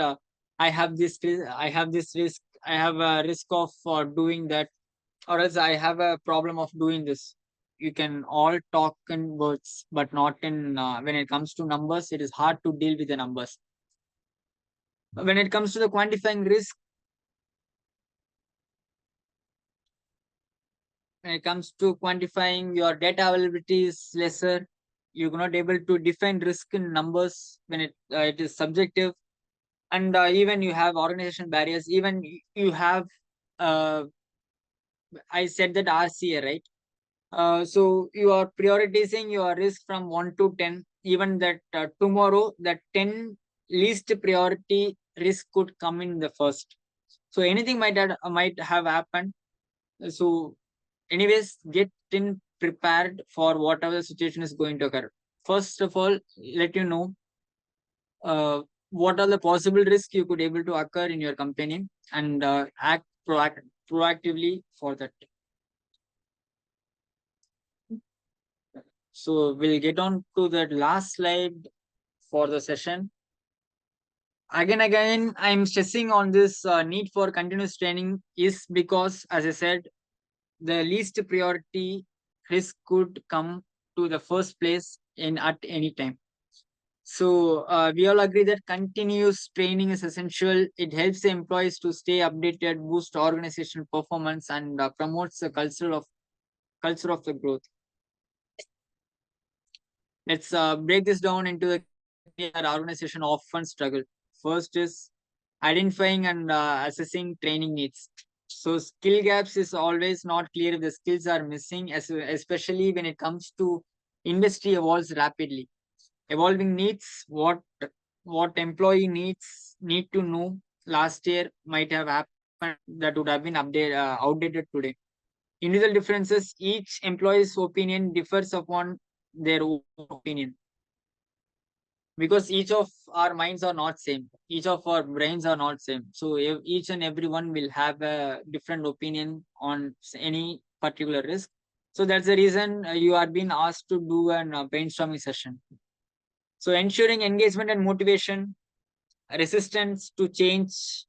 I have this I have this risk. I have a risk of doing that, or else I have a problem of doing this. You can all talk in words, but not in when it comes to numbers. It is hard to deal with the numbers. When it comes to the quantifying risk, when it comes to quantifying your data availability is lesser. You're not able to define risk in numbers when it is subjective, and even you have organization barriers. Even you have uh, I said that RCA, right? So you are prioritizing your risk from 1 to 10. Even that tomorrow, that 10 least priority risk could come in the first. So anything might have happened. So anyways, get in prepared for whatever the situation is going to occur. First of all, let you know what are the possible risks you could able to occur in your company, and act proactively for that. So we'll get on to that last slide for the session. Again, I'm stressing on this need for continuous training is because, as I said, the least priority risk could come to the first place in at any time. So we all agree that continuous training is essential. It helps the employees to stay updated, boost organizational performance, and promotes the culture of the growth. Let's break this down into the key that organization often struggle. First is identifying and assessing training needs. So skill gaps is always not clear if the skills are missing, especially when it comes to industry evolves rapidly. Evolving needs, what employee need to know last year might have happened that would have been outdated today. Individual differences, each employee's opinion differs upon their own opinion, because each of our minds are not same, each of our brains are not same. So each and everyone will have a different opinion on any particular risk. So that's the reason you are being asked to do an brainstorming session. So ensuring engagement and motivation, resistance to change.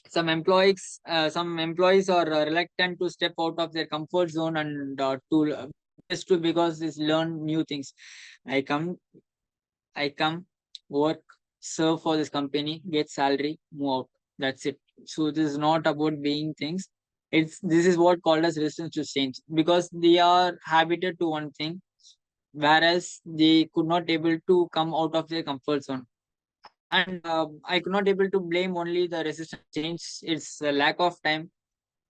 Some employees are reluctant to step out of their comfort zone and to just to because they learn new things. I come i come work, serve for this company, get salary, move out. That's it. So this is not about being things. This is what called as resistance to change, because they are habited to one thing, whereas they could not able to come out of their comfort zone. And I could not able to blame only the resistance change. It's a lack of time.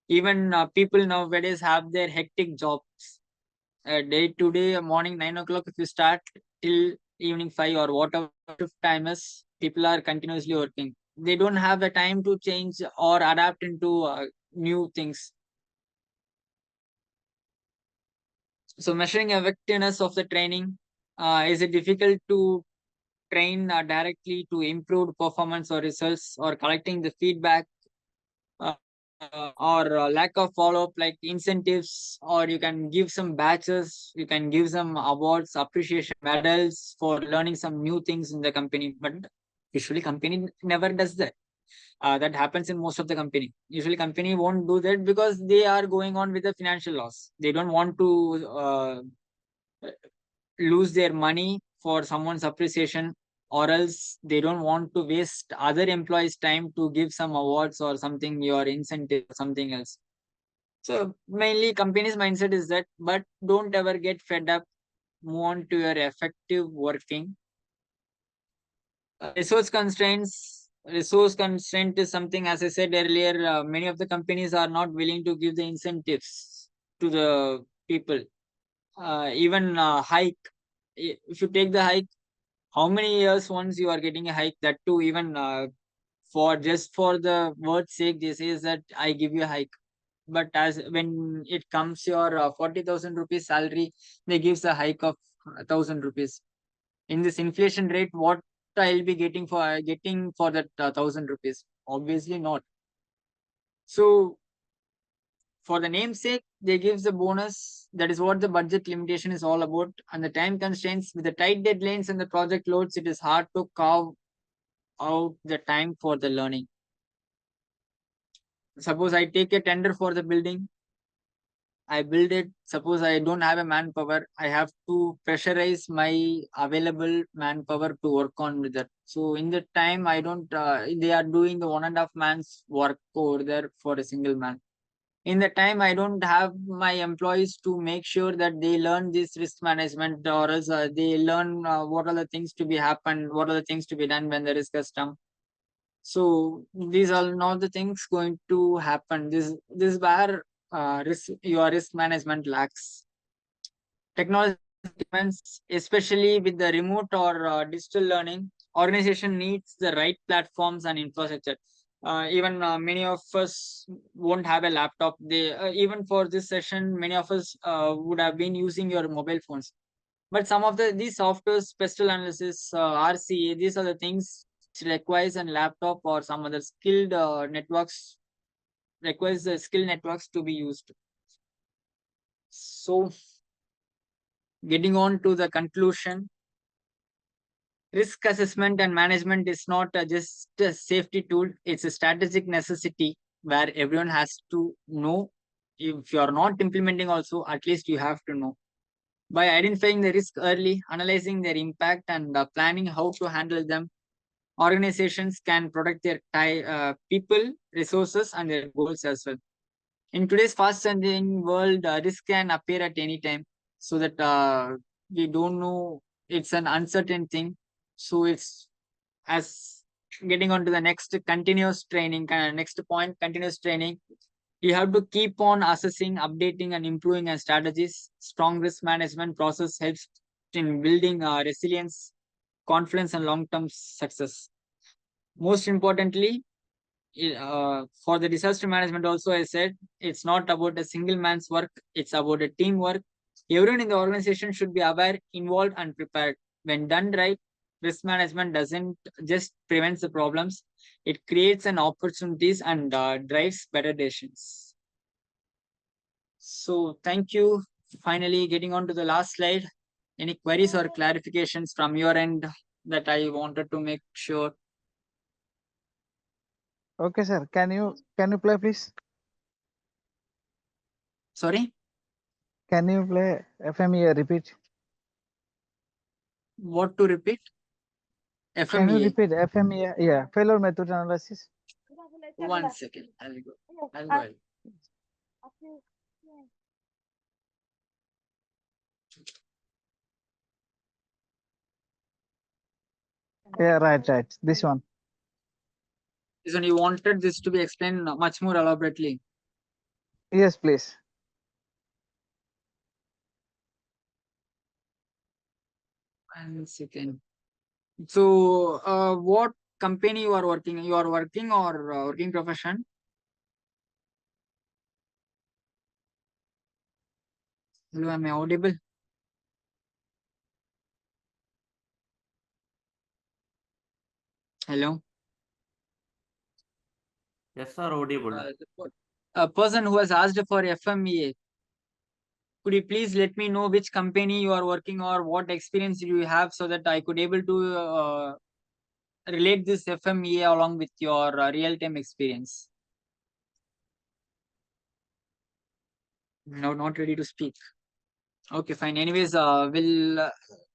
Even people nowadays have their hectic jobs. Day to day, morning 9 o'clock, if you start till evening 5 or whatever shift time is, people are continuously working. They don't have the time to change or adapt into new things. So measuring effectiveness of the training, is it difficult to train directly to improve performance or results, or collecting the feedback, uh, or lack of follow-up like incentives, or you can give some batches, you can give some awards, appreciation medals for learning some new things in the company. But usually company never does that. That happens in most of the company. Usually company won't do that because they are going on with the financial loss. They don't want to lose their money for someone's appreciation, or else they don't want to waste other employees time to give some awards or something, your incentive or something else. So mainly company's mindset is that, but don't ever get fed up. Move on to your effective working. Resource constraints, Resource constraint is something, as I said earlier, many of the companies are not willing to give the incentives to the people. Even hike, if you take the hike, how many years once you are getting a hike? That too, even for just for the word's sake, they say that I give you a hike. But as when it comes your 40,000 rupees salary, they gives a hike of 1,000 rupees. In this inflation rate, what I'll be getting for that 1,000 rupees? Obviously not. So for the namesake, they gives the bonus. That is what the budget limitation is all about. And the time constraints with the tight deadlines and the project loads, it is hard to carve out the time for the learning. Suppose I take a tender for the building, I build it. Suppose I don't have a manpower, I have to pressurize my available manpower to work on with that. So in the time, I don't. They are doing the 1.5 months work over there for a single man. In the time, I don't have my employees to make sure that they learn this risk management, or else they learn what are the things to be happen, what are the things to be done when the risk has come. So these are not the things going to happen. This is where your risk management lacks. Technology demands, especially with the remote or digital learning, organization needs the right platforms and infrastructure. Even many of us won't have a laptop. They even for this session, many of us would have been using your mobile phones. But some of these softwares, special analysis, RCA, these are the things which requires a laptop or some other skilled networks, requires the skill networks to be used. So getting on to the conclusion, risk assessment and management is not just a safety tool, it's a strategic necessity where everyone has to know. If you are not implementing also, at least you have to know. By identifying the risk early, analyzing their impact, and planning how to handle them, organizations can protect their people, resources, and their goals as well. In today's fast-changing world, risk can appear at any time, so that we don't know. It's an uncertain thing. So it's as getting on to the next continuous training. Next point, continuous training. You have to keep on assessing, updating, and improving our strategies. Strong risk management process helps in building resilience, confidence, and long-term success. Most importantly, for the disaster management also, I said it's not about a single man's work, it's about a teamwork. Everyone in the organization should be aware, involved, and prepared. When done right, risk management doesn't just prevents the problems, it creates an opportunities and drives better decisions. So thank you. Finally, getting on to the last slide. Any queries or clarifications from your end that I wanted to make sure? Okay, sir. Can you play, please? Sorry, Can you play FMEA repeat? what to repeat? Can you FMEA. repeat FMEA? Yeah, failure method analysis. One second. I'll go. I'll go. Yeah, right, right. This one. Listen, you wanted this to be explained much more elaborately. Yes, please. One second. So, what company you are working? You are working or working profession? Hello, am I audible? Hello. Yes, sir, audible. A person who has asked for FMEA, could you please let me know which company you are working or what experience you have so that I could able to relate this FMEA along with your real-time experience? No, not ready to speak. Okay, fine. Anyways,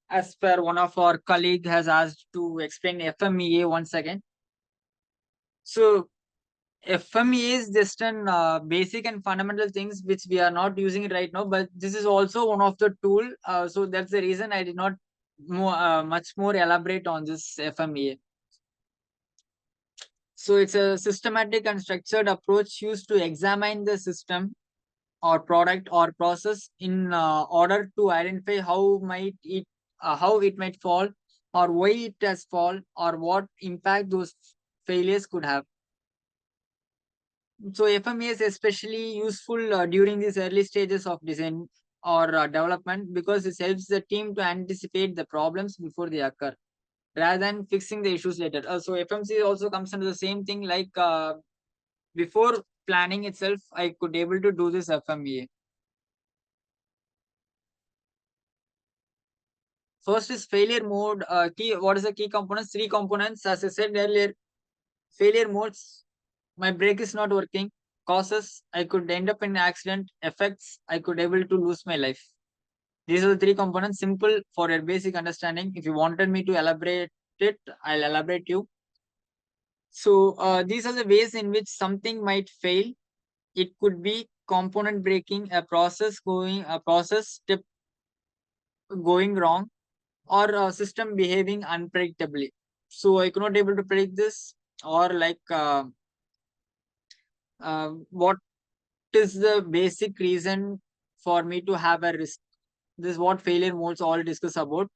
as per one of our colleague has asked to explain FMEA once again. So FMEA is just an basic and fundamental things which we are not using it right now, but this is also one of the tool. So that's the reason I did not much more elaborate on this FMEA. So it's a systematic and structured approach used to examine the system or product or process in order to identify how it might fall, or why it has fall, or what impact those failures could have. So FMEA is especially useful during these early stages of design or development, because it helps the team to anticipate the problems before they occur rather than fixing the issues later. So FMC also comes under the same thing, like before planning itself, I could able to do this FMEA. First is failure mode. Key. What is the key components? Three components. As I said earlier, failure modes. My brake is not working. Causes, I could end up in an accident. Effects, I could able to lose my life. These are the three components. Simple for your basic understanding. If you wanted me to elaborate it, I'll elaborate you. So these are the ways in which something might fail. It could be component breaking, a process step going wrong, or a system behaving unpredictably. So I could not able to predict this, or like what is the basic reason for me to have a risk. This is what failure modes all discuss about.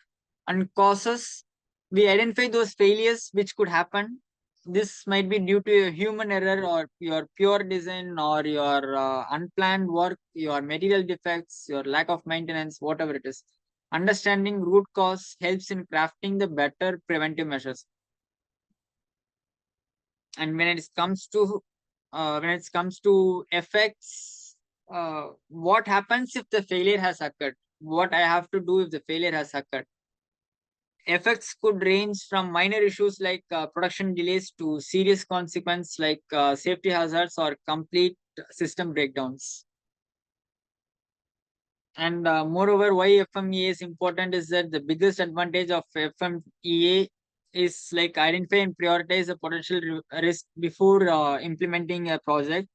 And causes, we identify those failures which could happen. This might be due to a human error, or your pure design, or your unplanned work, your material defects, your lack of maintenance, whatever it is. Understanding root cause helps in crafting the better preventive measures. And when it comes to effects, what happens if the failure has occurred? What I have to do if the failure has occurred? Effects could range from minor issues like production delays to serious consequence like safety hazards or complete system breakdowns. And moreover, why FMEA is important is that the biggest advantage of FMEA is like identify and prioritize the potential risk before implementing a project,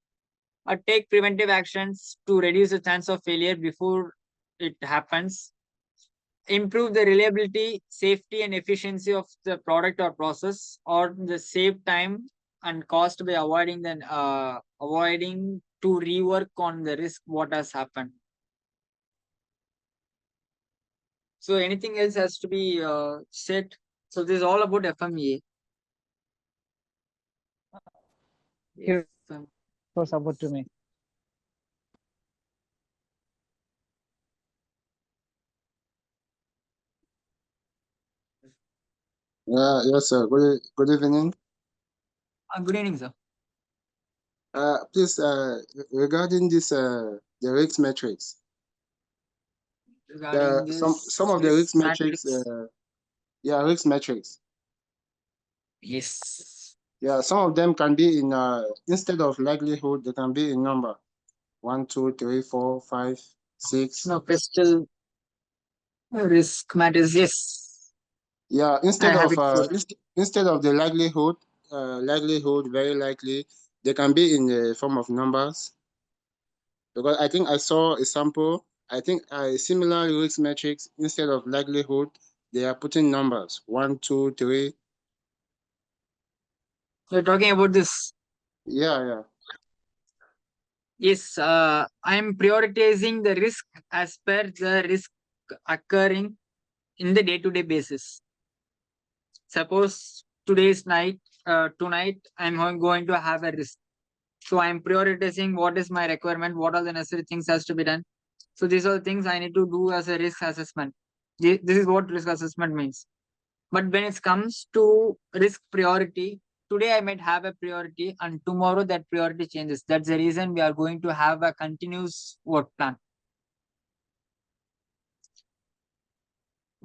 or take preventive actions to reduce the chance of failure before it happens, improve the reliability, safety, and efficiency of the product or process, or the save time and cost by avoiding to rework on the risk what has happened. So anything else has to be said. So this is all about FMEA. He FM. was about to me. Yes, sir. Good evening. Good evening, sir. Please, regarding this, the risk metrics. Regarding Some this of the risk risk metrics, matrix. yeah, risk metrics. Yes. Yeah, some of them can be in instead of likelihood, they can be in number. 1, 2, 3, 4, 5, 6. No, crystal risk matters. Yes. Yeah, I have it. instead of the likelihood, very likely, they can be in the form of numbers. Because I think I saw a sample. I think similar risk metrics, instead of likelihood, they are putting numbers 1, 2, 3. We're talking about this. Yeah, yeah. Yes, I am prioritizing the risk as per the risk occurring in the day-to-day basis. Suppose tonight I'm going to have a risk. So I'm prioritizing what is my requirement, what are the necessary things has to be done. So these are the things I need to do as a risk assessment. This is what risk assessment means. But when it comes to risk priority, today I might have a priority and tomorrow that priority changes. That's the reason we are going to have a continuous work plan.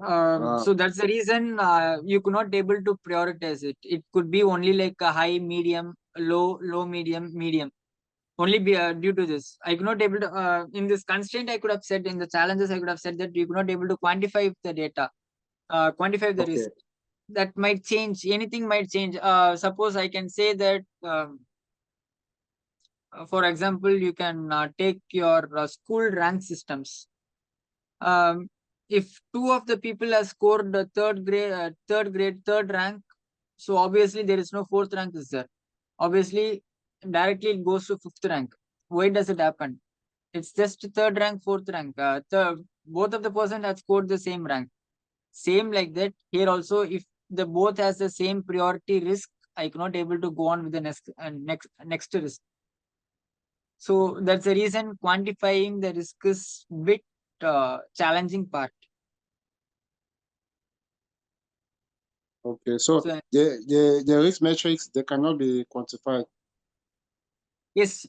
Uh, So that's the reason you could not able to prioritize it. It could be only like a high, medium, low, medium, medium. Only be due to this, I could not able to in this constraint. I could have said in the challenges. I could have said that you could not able to quantify the data, quantify the okay. risk. That might change. Anything might change. Suppose I can say that, for example, you can take your school rank systems. Um, if two of the people have scored the third rank, so obviously there is no fourth rank is there. obviously directly it goes to fifth rank. Why does it happen? It's just third rank, fourth rank. Both of the person have scored the same rank. Same like that here also. If the both has the same priority risk, I cannot able to go on with the next risk. So that's the reason quantifying the risk is bit challenging part. Okay, so So the risk metrics, they cannot be quantified. yes,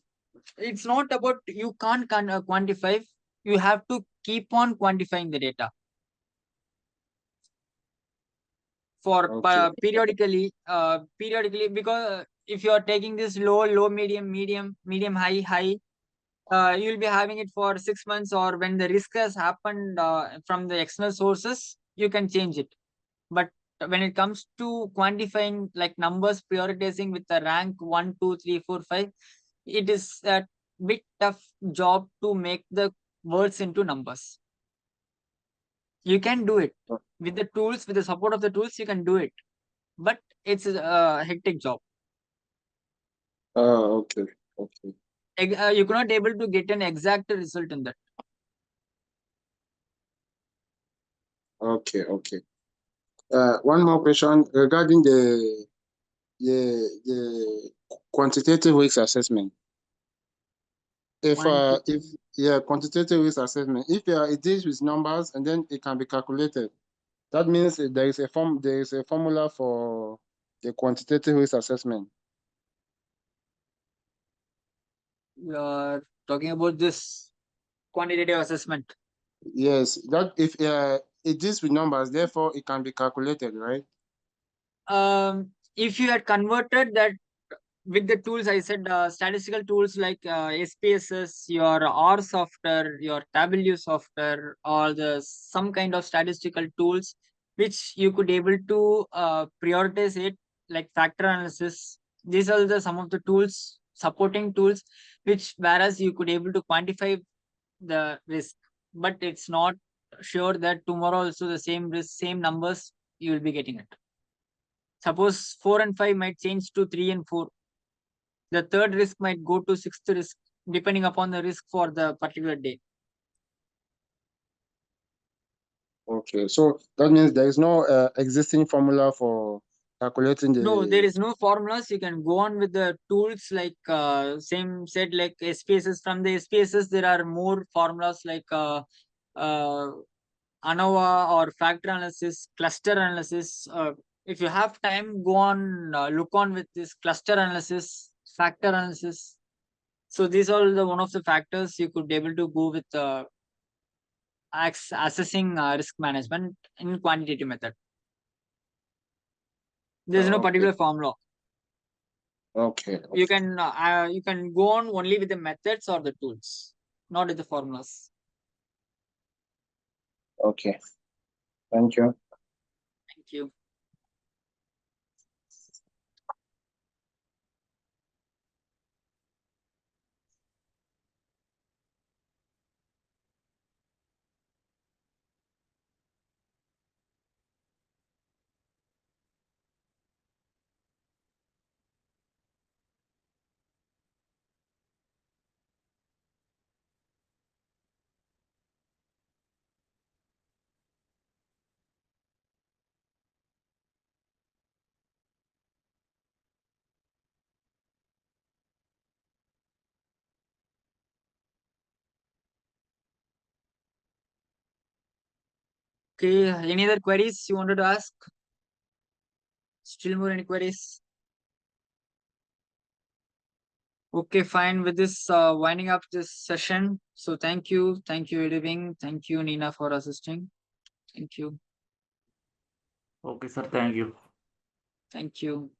it's not about you can't quantify. You have to keep on quantifying the data for Okay. periodically, because if you are taking this low, medium, high, you'll be having it for 6 months, or when the risk has happened from the external sources, you can change it. But when it comes to quantifying like numbers, prioritizing with the rank 1, 2, 3, 4, 5, it is a bit tough job to make the words into numbers. You can do it with the tools, with the support of the tools, you can do it, but it's a hectic job. Okay, okay, You cannot able to get an exact result in that. okay. One more question regarding the quantitative risk assessment. If yeah, quantitative risk assessment, if it deals with numbers and then it can be calculated, that means there is a formula for the quantitative risk assessment. We are talking about this quantitative assessment. Yes, that if it deals with numbers, therefore it can be calculated, right? If you had converted that with the tools I said, statistical tools like SPSS, your R software, your W software, or the some kind of statistical tools which you could able to prioritize it, like factor analysis. These are the some of the tools, supporting tools, which whereas you could able to quantify the risk, but it's not sure that tomorrow also the same risk, same numbers you will be getting it. Suppose 4 and 5 might change to 3 and 4. The third risk might go to sixth risk, depending upon the risk for the particular day. Okay, so that means there is no existing formula for calculating No, there the. is no formulas. You can go on with the tools like same said like SPSS. From the SPSS, there are more formulas like uh, ANOVA or factor analysis, cluster analysis. If you have time, go on look on with this cluster analysis, factor analysis. So these are the one of the factors you could be able to go with assessing risk management in quantitative method. There is no Okay, particular formula. okay, You can go on only with the methods or the tools, not with the formulas. okay. Thank you. Thank you. Okay. Any other queries you wanted to ask? Still more any queries? Okay, fine. With this, winding up this session. So thank you, Eduwing. Thank you, Nina, for assisting. Thank you. Okay, sir. Thank you. Thank you.